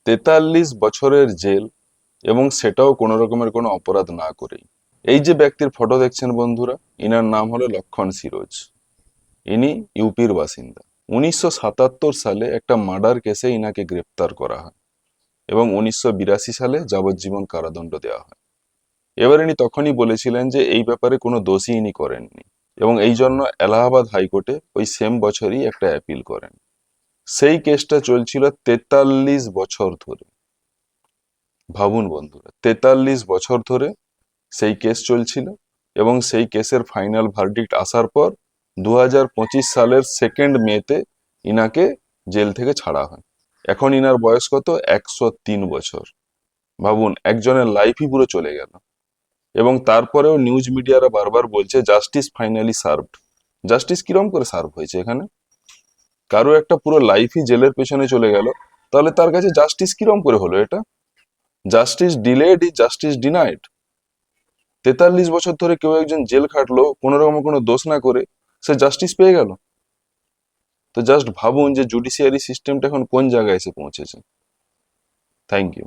43 বছরের জেল, এবং সেটাও কোনো রকমের কোনো অপরাধ না করেই। এই যে ব্যক্তির ফটো দেখছেন বন্ধুরা, ইনার নাম হলো লক্ষণ সিরোজ। ইনি ইউপির বাসিন্দা। 1977 সালে একটা মার্ডার কেসে ইনাকে গ্রেপ্তার করা হয় এবং 1982 সালে যাবজ্জীবন কারাদণ্ড দেওয়া হয়। এবার ইনি তখনই বলেছিলেন যে এই ব্যাপারে কোনো দোষী ইনি করেননি, এবং এই জন্য এলাহাবাদ হাইকোর্টে ওই সেম বছরই একটা অ্যাপিল করেন। সেই কেসটা চলছিল 43 বছর ধরে। ভাবুন বন্ধুরা, 43 বছর ধরে সেই কেস চলছিল, এবং সেই কেসের ফাইনাল ভার্ডিক্ট আসার পর 2025 সালের 2 মেতে ইনাকে জেল থেকে ছাড়া হয়। এখন ইনার বয়স কত? 103 বছর। ভাবুন, একজনের লাইফই পুরো চলে গেল। এবং তারপরেও নিউজ মিডিয়ারা বারবার বলছে জাস্টিস ফাইনালি সার্ভড। জাস্টিস কিরম করে সার্ভ হয়েছে এখানে? কারো একটা পুরো লাইফই জেলের পেছনে চলে গেল, তাহলে তার কাছে জাস্টিস কিরম করে হলো এটা? Justice delayed is justice denied. 43 বছর ধরে কেউ একজন জেল খাটলো কোনো রকম কোনো দোষ না করে, সে জাস্টিস পেয়ে গেল। তো জাস্ট ভাবুন যে জুডিশিয়ারি সিস্টেমটা এখন কোন জায়গায় এসে পৌঁছেছে। Thank you.